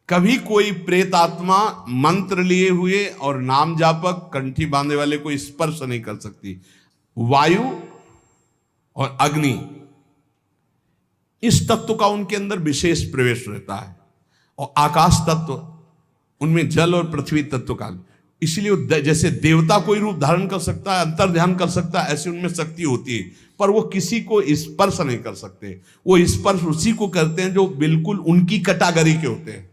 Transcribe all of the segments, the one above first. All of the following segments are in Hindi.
कभी कोई प्रेत आत्मा मंत्र लिए हुए और नाम जापक कंठी बांधे वाले को स्पर्श नहीं कर सकती। वायु और अग्नि, इस तत्व का उनके अंदर विशेष प्रवेश रहता है, और आकाश तत्व, उनमें जल और पृथ्वी तत्व का, इसलिए जैसे देवता कोई रूप धारण कर सकता है, अंतर ध्यान कर सकता है, ऐसी उनमें शक्ति होती है, पर वो किसी को स्पर्श नहीं कर सकते। वो स्पर्श उसी को करते हैं जो बिल्कुल उनकी कैटेगरी के होते हैं,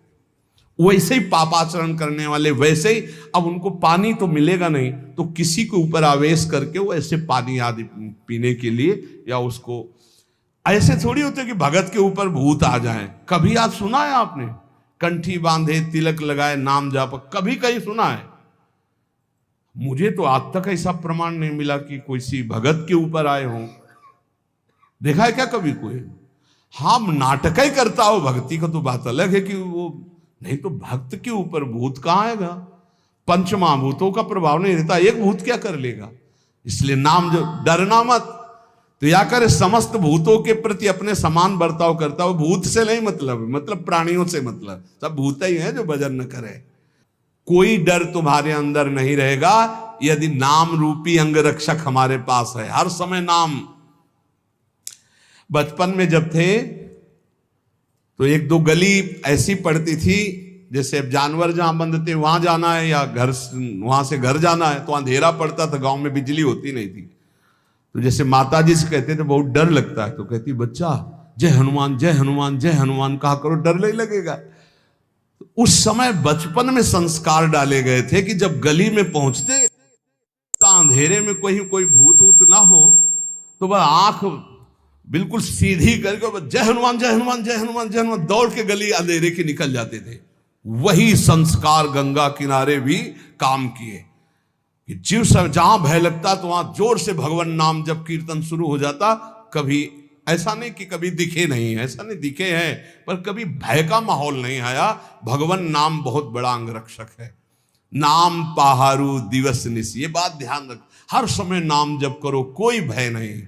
वैसे ही पापाचरण करने वाले। वैसे ही अब उनको पानी तो मिलेगा नहीं, तो किसी के ऊपर आवेश करके वो ऐसे पानी आदि पीने के लिए, या उसको ऐसे थोड़ी होते कि भगत के ऊपर भूत आ जाए। कभी आज सुना है आपने कंठी बांधे, तिलक लगाए, नाम जापक, कभी कहीं सुना है? मुझे तो आज तक ऐसा प्रमाण नहीं मिला कि कोई सी भगत के ऊपर आए हों। देखा है क्या कभी कोई? हाँ, नाटक ही करता हो भक्ति का तो बात अलग है कि वो, नहीं तो भक्त के ऊपर भूत कहाँ आएगा? पंचमहाभूतों का प्रभाव नहीं रहता, एक भूत क्या कर लेगा? इसलिए नाम जो, डरना मत। तो या करे समस्त भूतों के प्रति अपने समान बर्ताव करता हो। भूत से नहीं मतलब प्राणियों से मतलब, सब भूत ही है जो भजन न करे। कोई डर तुम्हारे अंदर नहीं रहेगा यदि नाम रूपी अंगरक्षक हमारे पास है। हर समय नाम। बचपन में जब थे तो एक दो गली ऐसी पड़ती थी, जैसे अब जानवर जहां बंद थे वहां जाना है, या घर वहां से घर जाना है, तो अंधेरा पड़ता था, गांव में बिजली होती नहीं थी। तो जैसे माता जी से कहते थे बहुत डर लगता है, तो कहती बच्चा जय हनुमान जय हनुमान जय हनुमान कहा करो, डर नहीं लगेगा। तो उस समय बचपन में संस्कार डाले गए थे कि जब गली में पहुंचते अंधेरे में कोई भूत वूत ना हो, तो वह आंख बिल्कुल सीधी करके जय हनुमान जय हनुमान जय हनुमान जय हनुमान दौड़ के गली अंधेरे की निकल जाते थे। वही संस्कार गंगा किनारे भी काम किए कि जीव सब जहां भय लगता तो वहां जोर से भगवान नाम जब कीर्तन शुरू हो जाता। कभी ऐसा नहीं कि कभी दिखे नहीं, ऐसा नहीं, दिखे हैं, पर कभी भय का माहौल नहीं आया। भगवान नाम बहुत बड़ा अंगरक्षक है। नाम पहारू दिवस निश, ये बात ध्यान रख। हर समय नाम जप करो, कोई भय नहीं।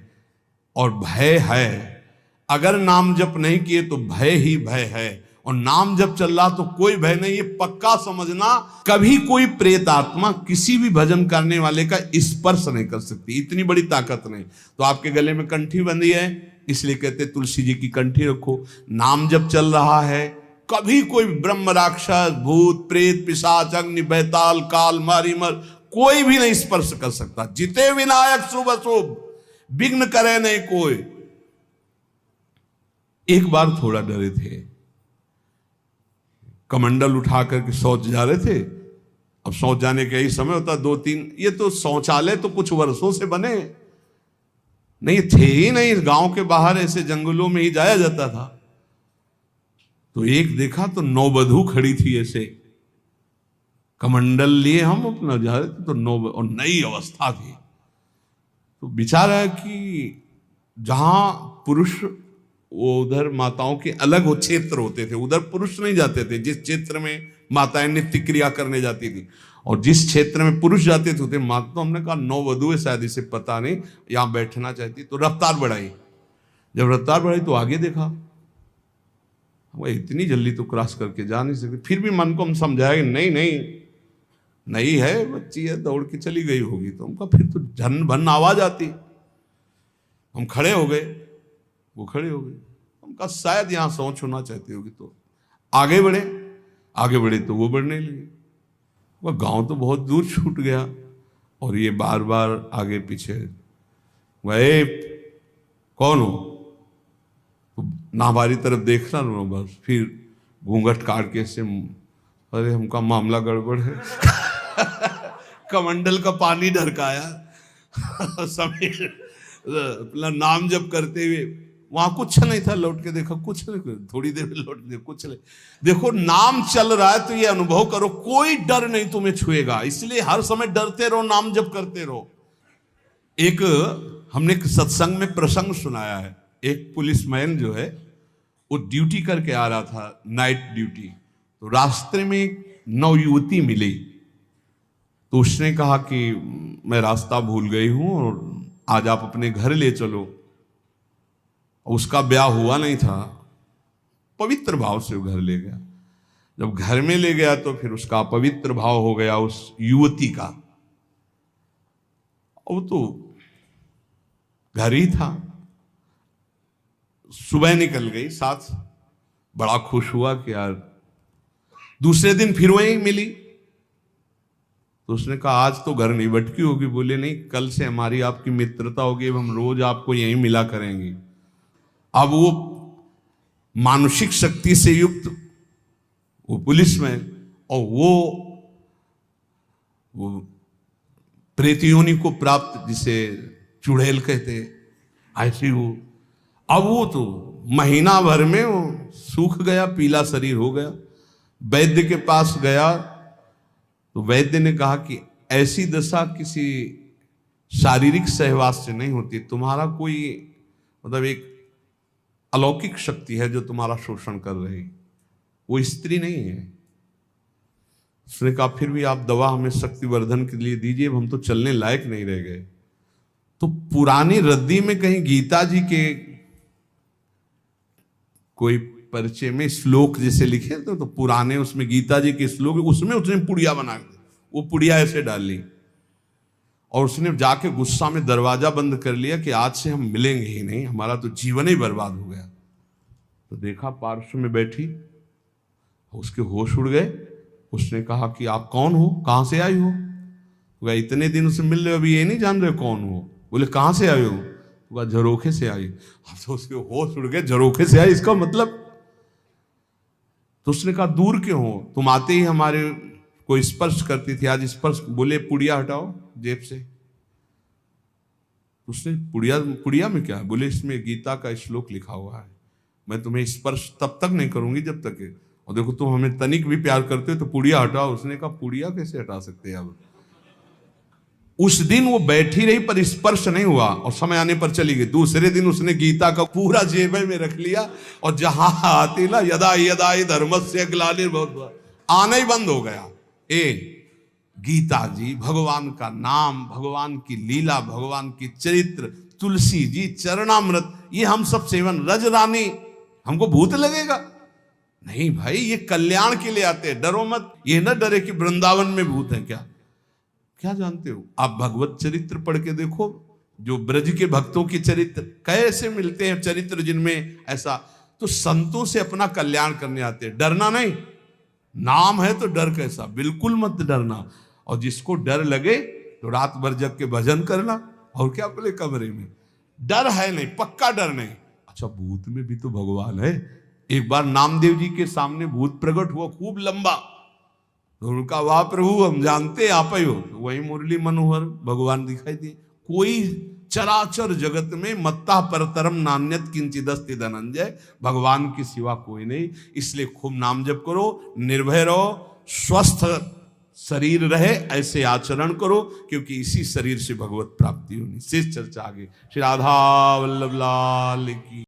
और भय है, अगर नाम जप नहीं किए तो भय ही भय है, और नाम जप चल रहा तो कोई भय नहीं। ये पक्का समझना, कभी कोई प्रेत आत्मा किसी भी भजन करने वाले का स्पर्श नहीं कर सकती, इतनी बड़ी ताकत नहीं। तो आपके गले में कंठी बंधी है, इसलिए कहते तुलसी जी की कंठी रखो। नाम जप चल रहा है, कभी कोई ब्रह्म राक्षस भूत प्रेत पिशाच अग्नि बैताल काल मारी मर कोई भी नहीं स्पर्श कर सकता। जिते विनायक शुभ अशुभ, विघ्न करे नहीं कोई। एक बार थोड़ा डरे थे, कमंडल उठा करके शौच जा रहे थे। अब शौच जाने का यही समय होता, 2-3, ये तो शौचालय तो कुछ वर्षों से बने नहीं थे ही नहीं, गांव के बाहर ऐसे जंगलों में ही जाया जाता था। तो एक देखा तो नौबधू खड़ी थी, ऐसे कमंडल लिए हम अपना जा रहे थे, तो और नई अवस्था थी। तो विचार है कि जहां पुरुष, वो उधर माताओं के अलग वो क्षेत्र होते थे, उधर पुरुष नहीं जाते थे। जिस क्षेत्र में माताएं नित्य क्रिया करने जाती थी और जिस क्षेत्र में पुरुष जाते थे माता, तो हमने कहा नौवधू है शायद, इसे पता नहीं यहां बैठना चाहती, तो रफ्तार बढ़ाई। जब रफ्तार बढ़ाई तो आगे देखा वो इतनी जल्दी तो क्रॉस करके जा नहीं सकती। फिर भी मन को हम समझाया कि नहीं है, बच्ची है, दौड़ के चली गई होगी। तो हमका फिर तो झन भन आवाज आती। हम खड़े हो गए, वो खड़े हो गए। हमका शायद यहां सोच होना चाहती होगी। तो आगे बढ़े तो वो बढ़ने लगे। वह गांव तो बहुत दूर छूट गया, और ये बार बार आगे पीछे, वह कौन हो? तो ना हमारी तरफ देखना ना, बस फिर घूंघट काट के से, अरे हमका मामला गड़बड़ है। कमंडल का पानी ढरकाया समीर अपना नाम जप करते हुए, वहां कुछ नहीं था। लौट के देखा कुछ नहीं, थोड़ी देर में लौट दे कुछ नहीं। देखो नाम चल रहा है तो ये अनुभव करो, कोई डर नहीं तुम्हें छुएगा। इसलिए हर समय डरते रहो, नाम जप करते रहो। एक हमने सत्संग में प्रसंग सुनाया है। एक पुलिसमैन जो है वो ड्यूटी करके आ रहा था, नाइट ड्यूटी। तो रास्ते में एक नवयुवती मिली, तो उसने कहा कि मैं रास्ता भूल गई हूं और आज आप अपने घर ले चलो। उसका ब्याह हुआ नहीं था, पवित्र भाव से वो घर ले गया। जब घर में ले गया तो फिर उसका अपवित्र भाव हो गया उस युवती का। वो तो घर ही था। सुबह निकल गई साथ, बड़ा खुश हुआ कि यार। दूसरे दिन फिर वही मिली तो उसने कहा आज तो घर नहीं भटकी होगी। बोले नहीं, कल से हमारी आपकी मित्रता होगी, अब हम रोज आपको यहीं मिला करेंगे। अब वो मानसिक शक्ति से युक्त वो पुलिस में, और वो प्रेत योनि को प्राप्त, जिसे चुड़ैल कहते, ऐसी हो। अब वो तो महीना भर में वो सूख गया, पीला शरीर हो गया। वैद्य के पास गया तो वैद्य ने कहा कि ऐसी दशा किसी शारीरिक सहवास से नहीं होती, तुम्हारा कोई मतलब एक अलौकिक शक्ति है जो तुम्हारा शोषण कर रही, वो स्त्री नहीं है। उसने कहा फिर भी आप दवा हमें शक्तिवर्धन के लिए दीजिए, हम तो चलने लायक नहीं रह गए। तो पुरानी रद्दी में कहीं गीता जी के कोई परिचय में श्लोक जैसे लिखे तो पुराने उसमें गीता जी के श्लोक, उसमें उसने पुड़िया बना दी, वो पुड़िया ऐसे डाल ली और उसने जाके गुस्सा में दरवाजा बंद कर लिया कि आज से हम मिलेंगे ही नहीं, हमारा तो जीवन ही बर्बाद हो गया। तो देखा पार्श्व में बैठी, उसके होश उड़ गए। उसने कहा कि आप कौन हो, कहां से आई हो? तो इतने दिन उससे मिल रहे, अभी ये नहीं जान रहे कौन हो? बोले कहां से आए हो? तो झरोखे से आई। तो उसके होश उड़ गए, झरोखे से आई इसका मतलब? तो उसने कहा दूर क्यों हो, तुम आते ही हमारे को स्पर्श करती थी, आज स्पर्श। बोले पुड़िया हटाओ जेब से। उसने पुड़िया में क्या है? बोले इसमें गीता का श्लोक लिखा हुआ है, मैं तुम्हें स्पर्श तब तक नहीं करूंगी जब तक, और देखो तुम हमें तनिक भी प्यार करते हो तो पुड़िया हटाओ। उसने कहा पुड़िया कैसे हटा सकते हैं? अब उस दिन वो बैठी रही पर स्पर्श नहीं हुआ और समय आने पर चली गई। दूसरे दिन उसने गीता का पूरा जेब में रख लिया और जहां आती ना यदा यदा धर्मस्य ग्लानिर्भवति, आना ही बंद हो गया। गीता जी, भगवान का नाम, भगवान की लीला, भगवान की चरित्र, तुलसी जी चरणामृत, ये हम सब सेवन। रज रानी हमको भूत लगेगा? नहीं भाई, ये कल्याण के लिए आते हैं, डरो मत। ये ना डरे कि वृंदावन में भूत है। क्या जानते हो आप? भगवत चरित्र पढ़ के देखो, जो ब्रज के भक्तों के चरित्र कैसे मिलते हैं, चरित्र जिनमें ऐसा। तो संतों से अपना कल्याण करने आते हैं, डरना नहीं। नाम है तो डर कैसा? बिल्कुल मत डरना। और जिसको डर लगे तो रात भर जग के भजन करना, और क्या अपने कमरे में। डर है नहीं, पक्का डर नहीं। अच्छा, भूत में भी तो भगवान है। एक बार नामदेव जी के सामने भूत प्रकट हुआ, खूब लंबा। तो उनका वाह प्रभु हम जानते आप ही हो। तो वही मुरली मनोहर भगवान दिखाई दिए। कोई चराचर जगत में मत्ता परतरम नान्यत किंचिदस्ति धनंजय, भगवान की सिवा कोई नहीं। इसलिए खूब नाम जप करो, निर्भय रहो, स्वस्थ शरीर रहे, ऐसे आचरण करो, क्योंकि इसी शरीर से भगवत प्राप्ति होनी। शेष चर्चा आगे। श्री राधा वल्लभ लाल की।